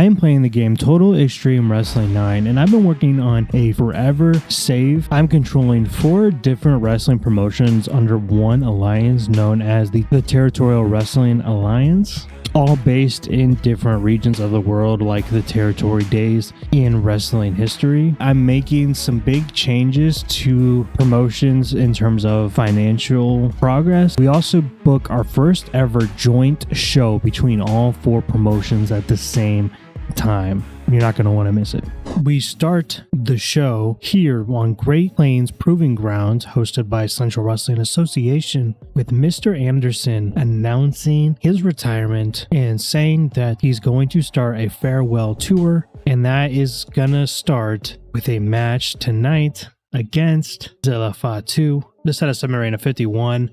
I am playing the game Total Extreme Wrestling 9, and I've been working on a forever save. I'm controlling 4 different wrestling promotions under one alliance known as the Territorial Wrestling Alliance, all based in different regions of the world like the territory days in wrestling history. I'm making some big changes to promotions in terms of financial progress. We also book our first ever joint show between all 4 promotions at the same time. You're not going to want to miss it. We start the show here on Great Plains Proving Grounds, hosted by Central Wrestling Association, with Mr. Anderson announcing his retirement and saying that he's going to start a farewell tour, and that is going to start with a match tonight against Zilla Fatu. This had a summary of 51.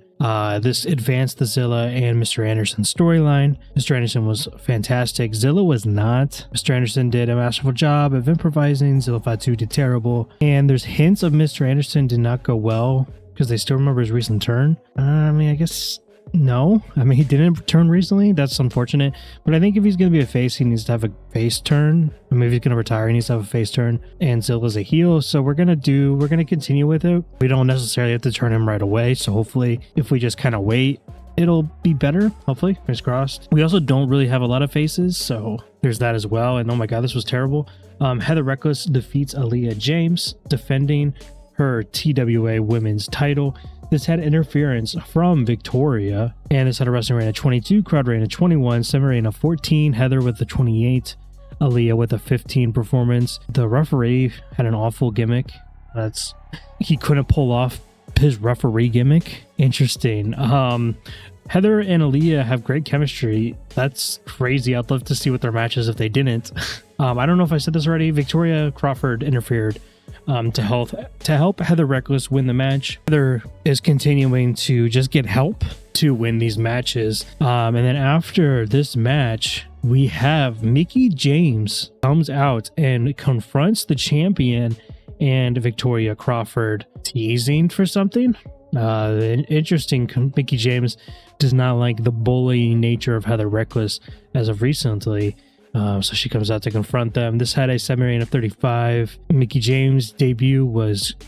This advanced the Zilla and Mr. Anderson storyline. Mr. Anderson was fantastic. Zilla was not. Mr. Anderson did a masterful job of improvising. Zilla Fatu did terrible. And there's hints of Mr. Anderson did not go well because they still remember his recent turn. I guess no. He didn't turn recently. That's unfortunate. But I think if he's going to be a face, he needs to have a face turn. If he's going to retire, he needs to have a face turn. And Zilla's a heel, so we're going to continue with it. We don't necessarily have to turn him right away, so hopefully if we just kind of wait, it'll be better, hopefully. Fingers crossed. We also don't really have a lot of faces, so there's that as well. And oh my god, this was terrible. Heather Reckless defeats Aaliyah James, defending her TWA women's title. This had interference from Victoria, and this had a wrestling rating of 22, crowd rating of 21, semi-rating of 14, Heather with a 28, Aaliyah with a 15 performance. The referee had an awful gimmick. He couldn't pull off his referee gimmick. Interesting. Heather and Aaliyah have great chemistry. That's crazy. I'd love to see what their match is if they didn't. I don't know if I said this already. Victoria Crawford interfered to help Heather Reckless win the match. Heather is continuing to just get help to win these matches. And then after this match, we have Mickie James comes out and confronts the champion and Victoria Crawford, teasing for something. Interesting. Mickie James does not like the bullying nature of Heather Reckless as of recently. So she comes out to confront them. This had a semi-rating of 35. Mickie James' debut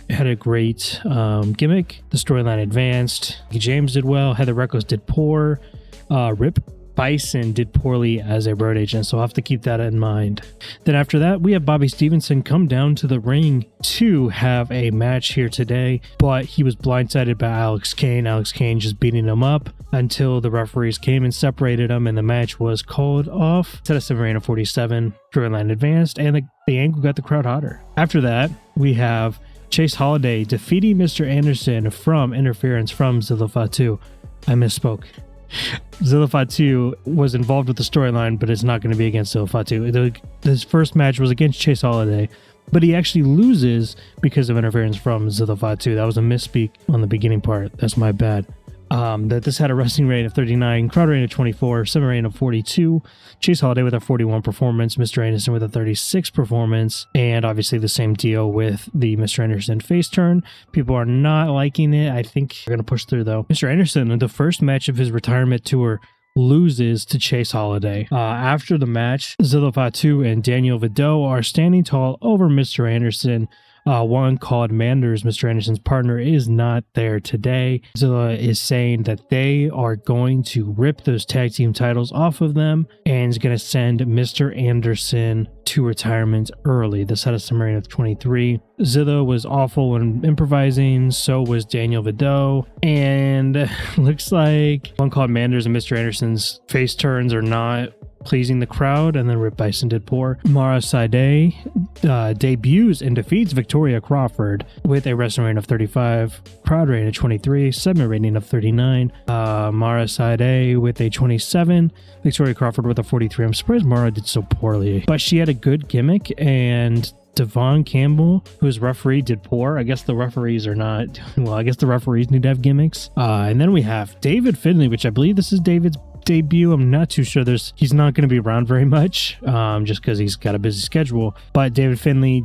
had a great gimmick. The storyline advanced. Mickie James did well. Heather Reckless did poor. Rip Bison did poorly as a road agent, so I'll have to keep that in mind. Then after that, we have Bobby Stevenson come down to the ring to have a match here today, but he was blindsided by Alex Kane. Alex Kane just beating him up until the referees came and separated him, and the match was called off. Set a semi-rating of 47, storyline advanced, and the angle got the crowd hotter. After that, we have Chase Holiday defeating Mr. Anderson from interference from Zilla Fatu. I misspoke. Zilla Fatu was involved with the storyline, but it's not going to be against Zilla Fatu. His first match was against Chase Holiday, but he actually loses because of interference from Zilla Fatu. That was a misspeak on the beginning part. That's my bad. That this had a wrestling rating of 39, crowd rating of 24, semi rating of 42, Chase Holiday with a 41 performance, Mr. Anderson with a 36 performance, and obviously the same deal with the Mr. Anderson face turn. People are not liking it. I think we're going to push through though. Mr. Anderson, in the first match of his retirement tour, loses to Chase Holiday. After the match, Zilla Fatu and Daniel Vidot are standing tall over Mr. Anderson. One called Manders, Mr. Anderson's partner, is not there today. Zilla is saying that they are going to rip those tag team titles off of them and is going to send Mr. Anderson to retirement early. This had a summary of 23. Zilla was awful when improvising, so was Daniel Vidot, and looks like One called Manders and Mr. Anderson's face turns are not pleasing the crowd, and then Rip Bison did poor. Mara Sade debuts and defeats Victoria Crawford with a wrestling rating of 35, crowd rating of 23, segment rating of 39. Mara Sade with a 27, Victoria Crawford with a 43. I'm surprised Mara did so poorly, but she had a good gimmick, and Devon Campbell, whose referee, did poor. I guess the referees are not, well, I guess the referees need to have gimmicks. And then we have David Finlay, which I believe this is David's debut. I'm not too sure. He's not going to be around very much, just because he's got a busy schedule. But David Finlay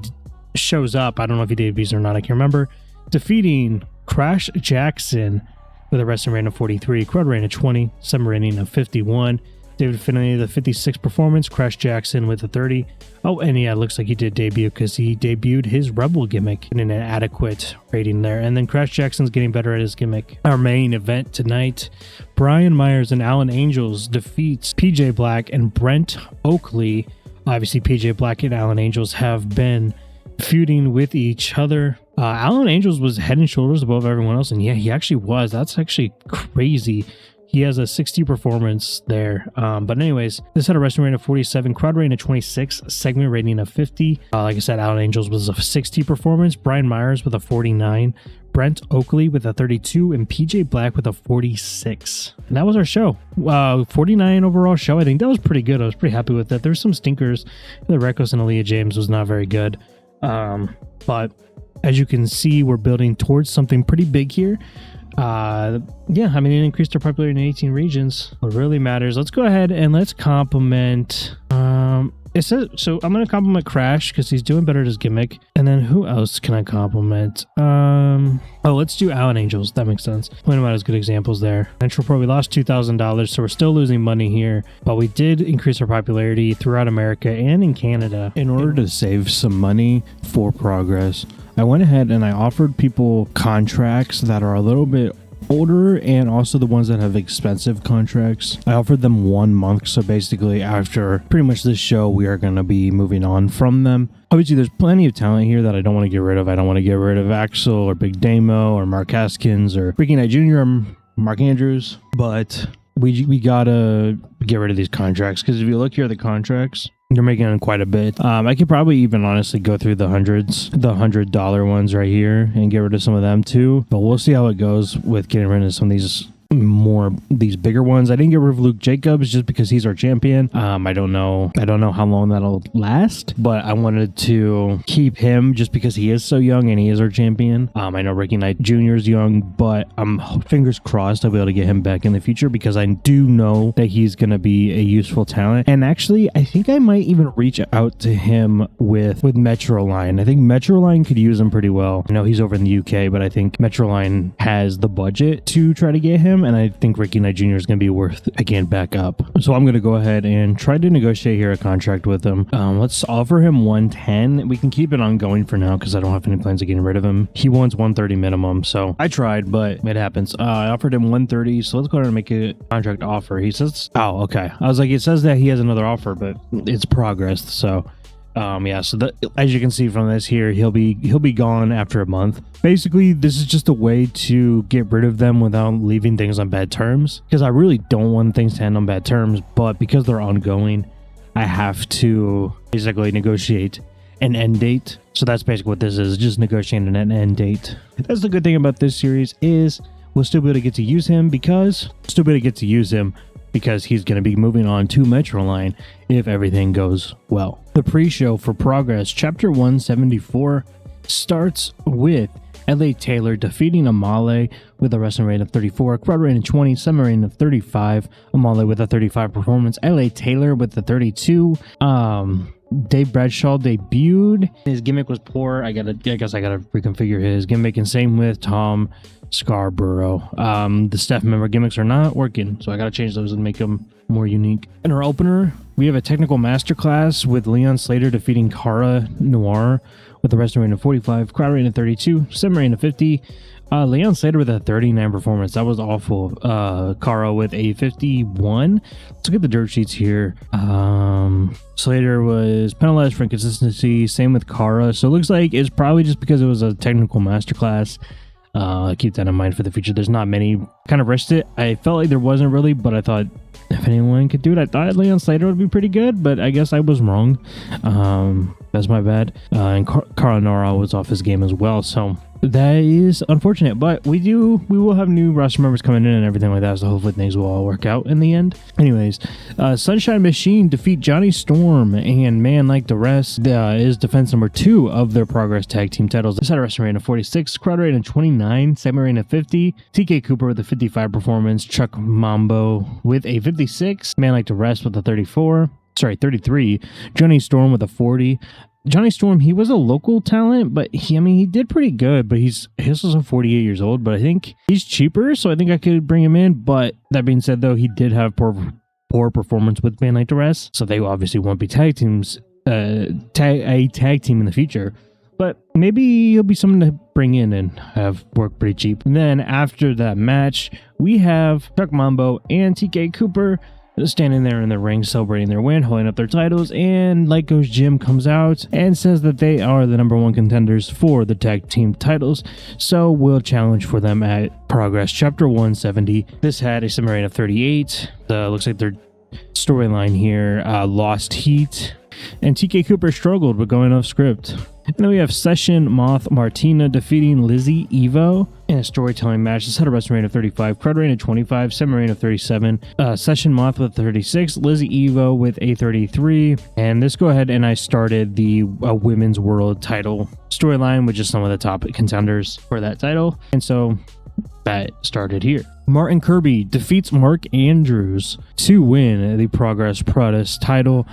shows up. I don't know if he debuts or not. I can't remember. Defeating Crash Jackson with a wrestling rating of 43, crowd rating of 20, summer rating of 51. David Finley, the 56 performance. Crash Jackson with a 30. Oh, and yeah, it looks like he did debut because he debuted his Rebel gimmick in an adequate rating there. And then Crash Jackson's getting better at his gimmick. Our main event tonight, Brian Myers and Alan Angels defeats PJ Black and Brent Oakley. Obviously, PJ Black and Alan Angels have been feuding with each other. Alan Angels was head and shoulders above everyone else, and yeah, he actually was. That's actually crazy. He has a 60 performance there. But anyways, this had a wrestling rating of 47, crowd rating of 26, segment rating of 50. Like I said, Alan Angels was a 60 performance, Brian Myers with a 49, Brent Oakley with a 32, and PJ Black with a 46. And that was our show. 49 overall show. I think that was pretty good. I was pretty happy with that. There's some stinkers. The Rekos and Aaliyah James was not very good. But as you can see, we're building towards something pretty big here. Yeah, I mean, it increased our popularity in 18 regions. What really matters. Let's go ahead and let's compliment. It says so. I'm gonna compliment Crash because he's doing better at his gimmick. And then who else can I compliment? Oh, let's do Alan Angels. That makes sense. Point them out as good examples there. Nitro Pro, we lost $2,000, so we're still losing money here, but we did increase our popularity throughout America and in Canada. In order to save some money for progress, I went ahead and I offered people contracts that are a little bit older and also the ones that have expensive contracts. I offered them 1 month, so basically after pretty much this show we are going to be moving on from them. Obviously there's plenty of talent here that I don't want to get rid of. I don't want to get rid of Axel or Big Damo or Mark Haskins or Ricky Knight Jr. or Mark Andrews, but we gotta get rid of these contracts because if you look here at the contracts, they're making quite a bit. I could probably even honestly go through the hundreds, the $100 ones right here and get rid of some of them too. But we'll see how it goes with getting rid of some of these bigger ones. I didn't get rid of Luke Jacobs just because he's our champion. I don't know how long that'll last, but I wanted to keep him just because he is so young and he is our champion. I know Ricky Knight Jr. is young, but I'm fingers crossed I'll be able to get him back in the future because I do know that he's going to be a useful talent. And actually, I think I might even reach out to him with Metroline. I think Metroline could use him pretty well. I know he's over in the UK, but I think Metroline has the budget to try to get him. And I think Ricky Knight Jr. is going to be worth, again, back up. So I'm going to go ahead and try to negotiate here a contract with him. Let's offer him 110. We can keep it ongoing for now because I don't have any plans of getting rid of him. He wants 130 minimum. So I tried, but it happens. I offered him 130. So let's go ahead and make a contract offer. He says, oh, okay. I was like, it says that he has another offer, but it's progressed. So yeah, so as you can see from this here, he'll be gone after a month. Basically, this is just a way to get rid of them without leaving things on bad terms, because I really don't want things to end on bad terms, but because they're ongoing, I have to basically negotiate an end date. So that's basically what this is, just negotiating an end date. That's the good thing about this series is we'll still be able to get to use him because he's going to be moving on to Metroline if everything goes well. The pre-show for Progress, Chapter 174, starts with LA Taylor defeating Amale with a wrestling rating of 34, crowd rating of 20, semi rating of 35, Amale with a 35 performance, LA Taylor with the 32. Dave Bradshaw debuted. His gimmick was poor. I guess I gotta reconfigure his gimmick, and same with Tom Scarborough. The staff member gimmicks are not working, so I gotta change those and make them more unique. In our opener, we have a technical masterclass with Leon Slater defeating Cara Noir with a wrestling rating of 45, crowd rating of 32, semi rating of 50. Leon Slater with a 39 performance. That was awful. Cara with a 51. Let's look at the dirt sheets here. Slater was penalized for inconsistency. Same with Cara. So it looks like it's probably just because it was a technical masterclass. Keep that in mind for the future. There's not many. Kind of risked it. I felt like there wasn't really, but I thought if anyone could do it, I thought Leon Slater would be pretty good, but I guess I was wrong. That's my bad. And Cara Noir was off his game as well, so that is unfortunate, but we will have new roster members coming in and everything like that, so hopefully things will all work out in the end. Anyways, Sunshine Machine defeat Johnny Storm and Man Like the Rest is defense number 2 of their Progress Tag Team titles. This had a wrestling rating of 46, crowd rating of 29, segment rating of 50, TK Cooper with a 55 performance, Chuck Mambo with a 56, Man Like the Rest with a 33, Johnny Storm with a 40. Johnny Storm, he was a local talent, but he did pretty good, but he's also 48 years old, but I think he's cheaper, so I think I could bring him in. But that being said, though, he did have poor poor performance with being laid to rest, so they obviously won't be tag teams, a tag team in the future. But maybe he'll be something to bring in and have work pretty cheap. And then after that match, we have Chuck Mambo and TK Cooper standing there in the ring celebrating their win, holding up their titles, and Lyco's Jim comes out and says that they are the #1 contenders for the tag team titles, so we'll challenge for them at Progress Chapter 170. This had a summary of 38. Looks like their storyline here lost heat, and TK Cooper struggled with going off script. And then we have Session Moth Martina defeating Lizzie Evo in a storytelling match. This had a wrestling rate of 35, crowd rate of 25, semi rate of 37. Session Moth with 36, Lizzie Evo with a 33. And this go ahead and I started the women's world title storyline with just some of the top contenders for that title. And so that started here. Martin Kirby defeats Mark Andrews to win the Progress Protest title.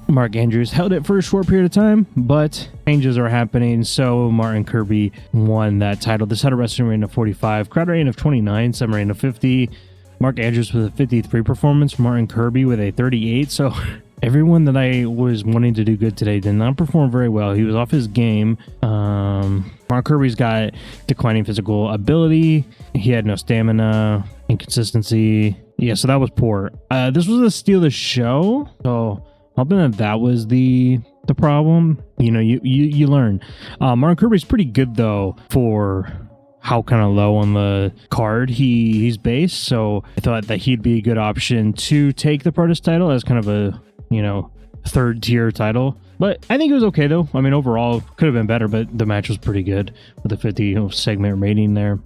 Mark Andrews held it for a short period of time, but changes are happening, so Martin Kirby won that title. This had a wrestling rating of 45, crowd rating of 29, semi rating of 50. Mark Andrews with a 53 performance, Martin Kirby with a 38. So everyone that I was wanting to do good today did not perform very well. He was off his game. Mark Kirby's got declining physical ability. He had no stamina, inconsistency. Yeah, so that was poor. This was a steal the show, so hoping that was the problem. You know, you learn. Martin Kirby's pretty good though for how kind of low on the card he's based, so I thought that he'd be a good option to take the Protest title as kind of a, you know, third tier title. But I think it was okay though. I mean, overall could have been better, but the match was pretty good with a 50 segment rating there.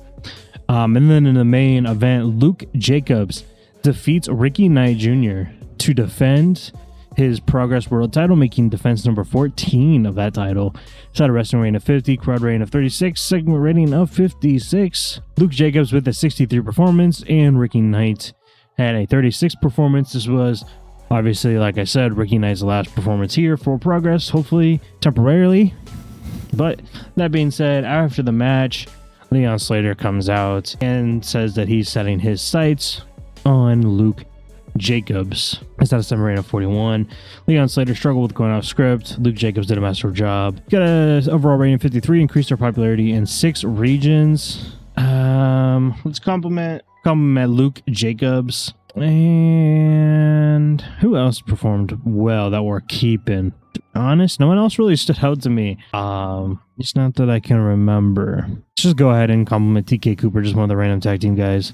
And then in the main event, Luke Jacobs defeats Ricky Knight Jr. to defend his Progress World title, making defense number 14 of that title. It's had a wrestling rating of 50, crowd rating of 36, segment rating of 56. Luke Jacobs with a 63 performance, and Ricky Knight had a 36 performance. This was obviously, like I said, Ricky Knight's last performance here for Progress, hopefully temporarily. But that being said, after the match, Leon Slater comes out and says that he's setting his sights on Luke Jacobs. It's at a summary rating of 41. Leon Slater struggled with going off script. Luke Jacobs did a masterful job. Got an overall rating of 53, increased their popularity in 6 regions. Let's compliment Luke Jacobs. And who else performed well that we're keeping? To be honest, no one else really stood out to me. It's not that I can remember. Let's just go ahead and compliment TK Cooper, just one of the random tag team guys.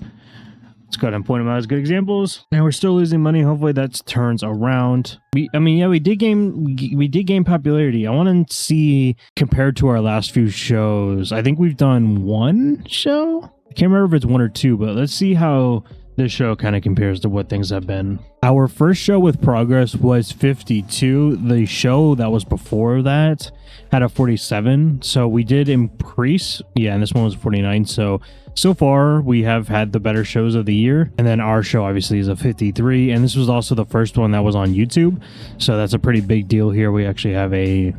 Let's go ahead and point them out as good examples. Now we're still losing money. Hopefully that turns around. We did gain popularity. I want to see compared to our last few shows. I think we've done 1 show. I can't remember if it's 1 or 2, but let's see how this show kind of compares to what things have been. Our first show with Progress was 52. The show that was before that had a 47. So we did increase. Yeah, and this one was 49. So far, we have had the better shows of the year. And then our show obviously is a 53. And this was also the first one that was on YouTube. So that's a pretty big deal here. We actually have a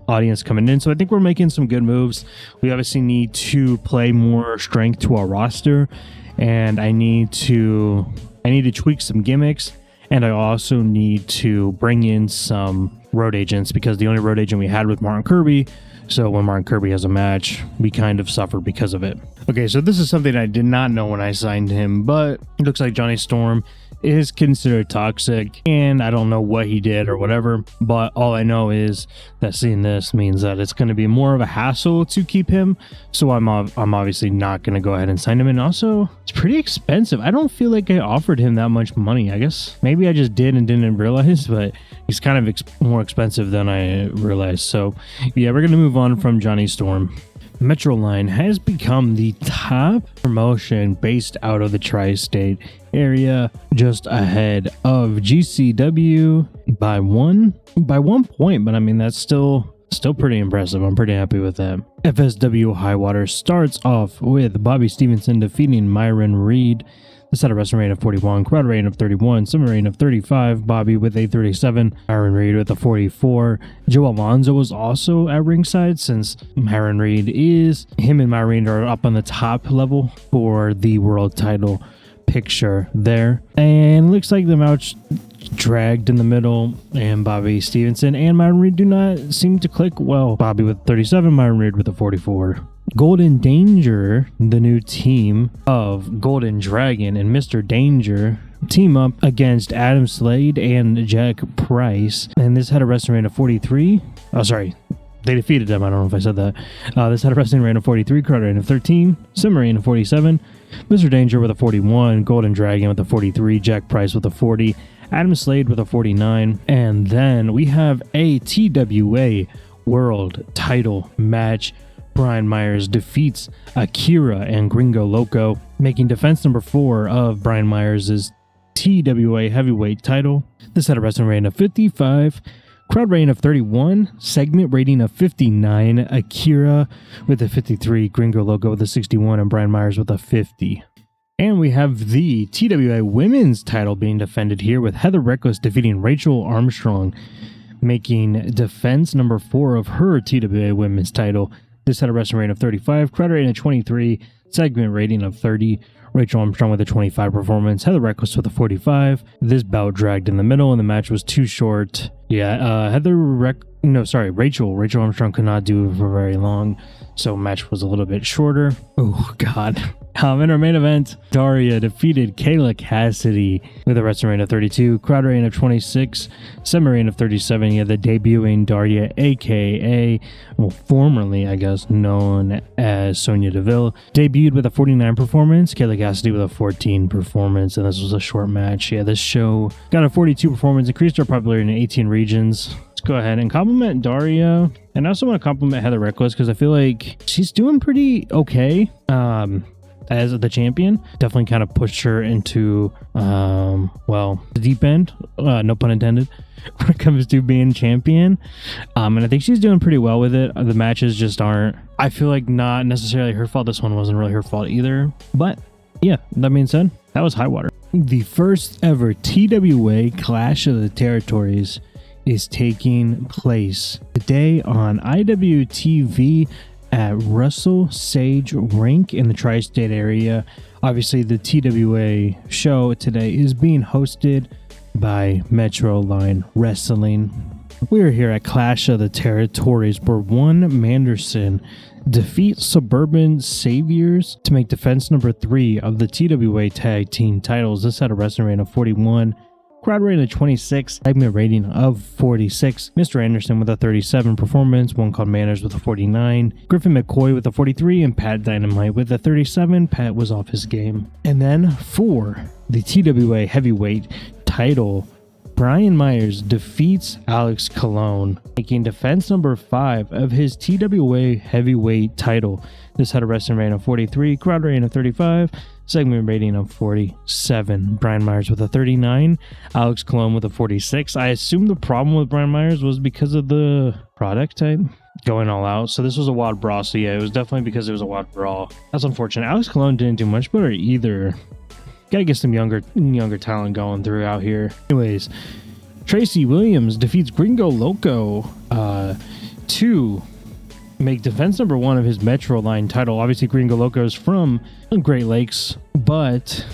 audience coming in. So I think we're making some good moves. We obviously need to play more strength to our roster. And I need to tweak some gimmicks. And I also need to bring in some road agents, because the only road agent we had with Martin Kirby. So when Martin Kirby has a match, we kind of suffer because of it. Okay, so this is something I did not know when I signed him, but it looks like Johnny Storm is considered toxic, and I don't know what he did or whatever, but all I know is that seeing this means that it's going to be more of a hassle to keep him, so I'm obviously not going to go ahead and sign him. And also, it's pretty expensive. I don't feel like I offered him that much money. I guess maybe I just did and didn't realize, but he's kind of more expensive than I realized. So yeah, we're going to move on from Johnny Storm. Metroline has become the top promotion based out of the tri-state area, just ahead of GCW by one point, but I mean that's still pretty impressive. I'm pretty happy with that. FSW Highwater starts off with Bobby Stevenson defeating Myron Reed. This had a wrestling rating of 41, crowd rating of 31, summer rating of 35, Bobby with a 37, Myron Reed with a 44. Joe Alonzo was also at ringside, since Myron Reed and Myron Reed are up on the top level for the world title picture there. And looks like the match dragged in the middle, and Bobby Stevenson and Myron Reed do not seem to click well. Bobby with 37, Myron Reed with a 44. Golden Danger, the new team of Golden Dragon and Mr. Danger, team up against Adam Slade and Jack Price, and this had a wrestling rate of 43. Oh, sorry. They defeated them. I don't know if I said that. This had a wrestling rate of 43, crowd rate of 13, Submarine of 47, Mr. Danger with a 41, Golden Dragon with a 43, Jack Price with a 40, Adam Slade with a 49, and then we have a TWA World Title match. Brian Myers defeats Akira and Gringo Loco, making defense number 4 of Brian Myers' TWA Heavyweight title. This had a wrestling rating of 55, crowd rating of 31, segment rating of 59, Akira with a 53, Gringo Loco with a 61, and Brian Myers with a 50. And we have the TWA Women's title being defended here, with Heather Reckless defeating Rachel Armstrong, making defense number 4 of her TWA Women's title. This had a wrestling rating of 35, crowd rating of 23, segment rating of 30, Rachel Armstrong with a 25 performance, Heather Reckless with a 45. This bout dragged in the middle and the match was too short. Yeah, Rachel Armstrong could not do it for very long, so match was a little bit shorter. Oh god. In our main event, Daria defeated Kayla Cassidy with a wrestling rating of 32, crowd rating of 26, segment rating of 37. Yeah, the debuting Daria, aka, formerly, I guess, known as Sonya Deville, debuted with a 49 performance, Kayla Cassidy with a 14 performance, and this was a short match. Yeah, this show got a 42 performance, increased our popularity in 18 regions. Let's go ahead and compliment Daria, and I also want to compliment Heather Reckless because I feel like she's doing pretty okay. As the champion, definitely kind of pushed her into, the deep end, no pun intended, when it comes to being champion. And I think she's doing pretty well with it. The matches just aren't, I feel like, not necessarily her fault. This one wasn't really her fault either. But yeah, that being said, that was high water. The first ever TWA Clash of the Territories is taking place today on IWTV at Russell Sage Rink in the tri-state area. Obviously, the TWA show today is being hosted by Metro Line Wrestling. We are here at Clash of the Territories, where One Manderson defeats Suburban Saviors to make defense number 3 of the TWA Tag Team titles. This had a wrestling rating of 41, crowd rating of 26, segment rating of 46. Mr. Anderson with a 37 performance, One Called Manners with a 49, Griffin McCoy with a 43, and Pat Dynamite with a 37. Pat was off his game. And then for the TWA Heavyweight title, Brian Myers defeats Alex Colon, making defense number 5 of his TWA Heavyweight title. This had a wrestling rating of 43, crowd rating of 35, segment rating of 47. Brian Myers with a 39, Alex Colon with a 46. I assume the problem with Brian Myers was because of the product type going all out. So this was a wild brawl. So yeah, it was definitely because it was a wild brawl. That's unfortunate. Alex Colon didn't do much better either. Gotta get some younger talent going through out here. Anyways, Tracy Williams defeats Gringo Loco to make defense number 1 of his Metro Line title. Obviously, Gringo Loco is from Great Lakes, but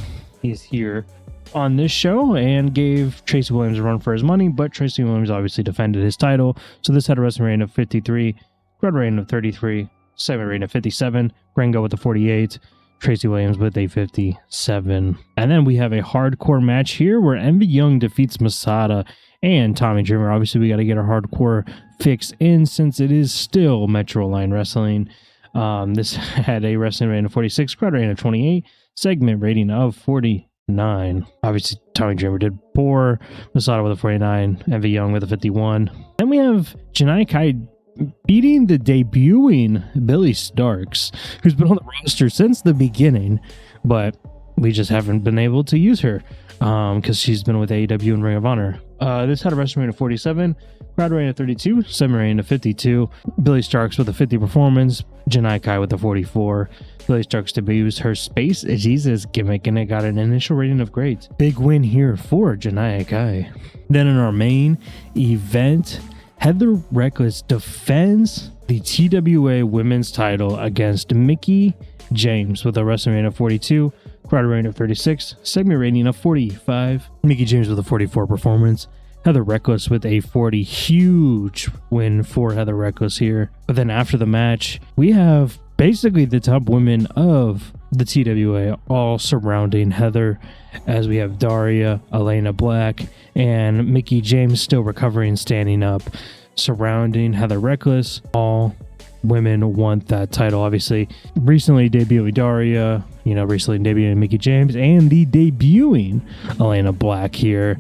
he's here on this show and gave Tracy Williams a run for his money, but Tracy Williams obviously defended his title. So this had a wrestling rating of 53, crowd rating of 33, segment rating of 57, Gringo with a 48, Tracy Williams with a 57. And then we have a hardcore match here where Envy Young defeats Masada and Tommy Dreamer. Obviously, we got to get our hardcore fix in since it is still Metro Line Wrestling. This had a wrestling rating of 46, crowd rating of 28, segment rating of 49. Obviously, Tommy Dreamer did poor. Masada with a 49, Envy Young with a 51. Then we have Janai Kai beating the debuting Billy Starks, who's been on the roster since the beginning, but we just haven't been able to use her because she's been with AEW and Ring of Honor. This had a wrestling rating of 47, crowd rating of 32, segment rating of 52. Billy Starks with a 50 performance, Janai Kai with a 44. Billy Starks debuts her Space Jesus gimmick and it got an initial rating of great. Big win here for Janai Kai. Then in our main event, Heather Reckless defends the TWA Women's title against Mickey James with a wrestling rating of 42, Crowd rating of 36, segment rating of 45. Mickie James with a 44 performance. Heather Reckless with a 40, huge win for Heather Reckless here. But then after the match, we have basically the top women of the TWA all surrounding Heather, as we have Daria, Elena Black, and Mickie James still recovering, standing up, surrounding Heather Reckless. All women want that title. Obviously, recently debuting Daria, recently debuting Mickie James, and the debuting Elena Black here.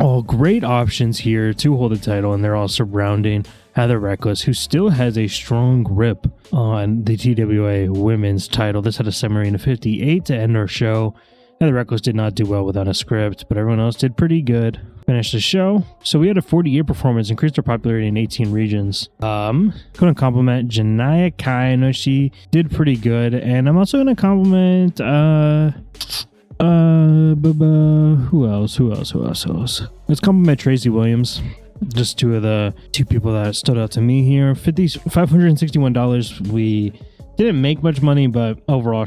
All great options here to hold the title, and they're all surrounding Heather Reckless, who still has a strong grip on the TWA women's title. This had a summary of 58 to end our show. Heather Reckless did not do well without a script, but everyone else did pretty good. Finished the show. So we had a 48 performance, increased our popularity in 18 regions. Gonna compliment Janaya Kai. I know she did pretty good, and I'm also gonna compliment who else? Let's compliment Tracy Williams. Just two people that stood out to me here. $561. We didn't make much money, but overall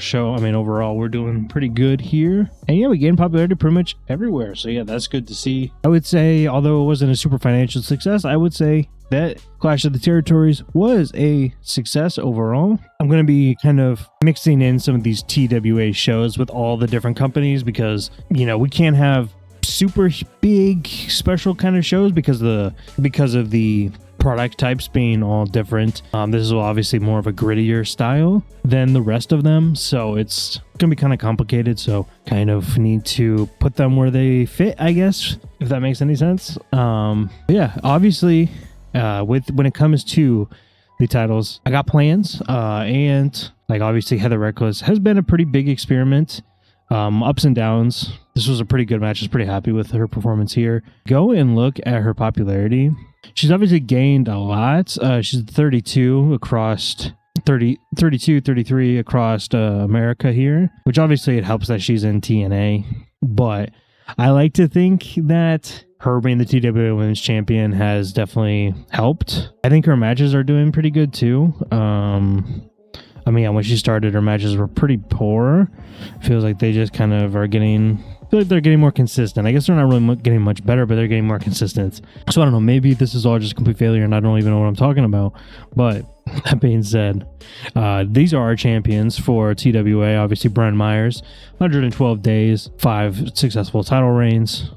we're doing pretty good here. And yeah, we gained popularity pretty much everywhere. So yeah, that's good to see. I would say, although it wasn't a super financial success, I would say that Clash of the Territories was a success overall. I'm going to be kind of mixing in some of these TWA shows with all the different companies because, we can't have super big special kind of shows because of the product types being all different. This is obviously more of a grittier style than the rest of them, so it's gonna be kind of complicated, so kind of need to put them where they fit, I guess, if that makes any sense. Yeah, obviously when it comes to the titles, I got plans, and obviously Heather Reckless has been a pretty big experiment. Ups and downs. This was a pretty good match. I was pretty happy with her performance here. Go and look at her popularity. She's obviously gained a lot. She's 32 across 33 across America here, which obviously it helps that she's in TNA. But I like to think that her being the TWA Women's Champion has definitely helped. I think her matches are doing pretty good too. When she started, her matches were pretty poor. Feels like they just kind of are getting... I feel like they're getting more consistent. I guess they're not really getting much better, but they're getting more consistent. So I don't know. Maybe this is all just a complete failure and I don't even know what I'm talking about. But that being said, these are our champions for TWA. Obviously, Brian Myers, 112 days, 5 successful title reigns.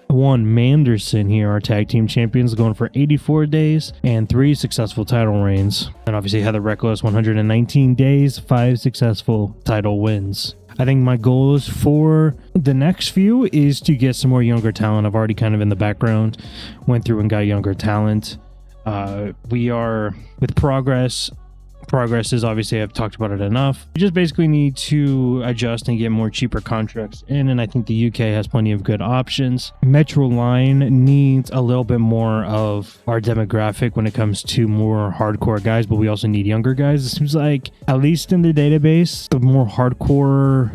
Juan Manderson here, our tag team champions, going for 84 days and 3 successful title reigns. And obviously Heather Reckless, 119 days, 5 successful title wins. I think my goals for the next few is to get some more younger talent. I've already kind of in the background went through and got younger talent. We are with Progress. Progress is obviously, I've talked about it enough. We just basically need to adjust and get more cheaper contracts in, and I think the UK has plenty of good options. Metro Line needs a little bit more of our demographic when it comes to more hardcore guys, but we also need younger guys. It seems like, at least in the database, the more hardcore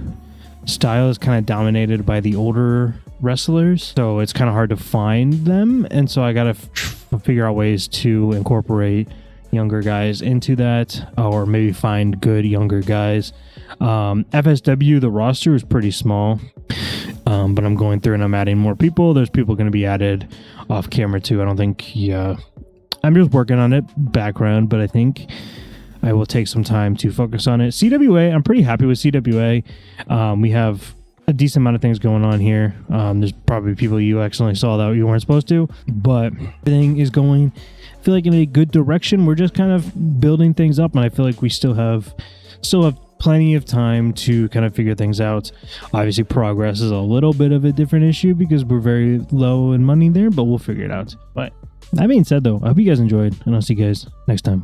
style is kind of dominated by the older wrestlers, so it's kind of hard to find them, and so I gotta figure out ways to incorporate younger guys into that, or maybe find good younger guys. FSW, the roster is pretty small, but I'm going through and I'm adding more people. There's people going to be added off camera too. I don't think, I'm just working on it background, but I think I will take some time to focus on it. CWA, I'm pretty happy with CWA. We have a decent amount of things going on here. There's probably people you accidentally saw that you weren't supposed to, but everything is going, I feel like, in a good direction. We're just kind of building things up, and I feel like we still have plenty of time to kind of figure things out. Obviously, Progress is a little bit of a different issue because we're very low in money there, but we'll figure it out. But that being said, though, I hope you guys enjoyed, and I'll see you guys next time.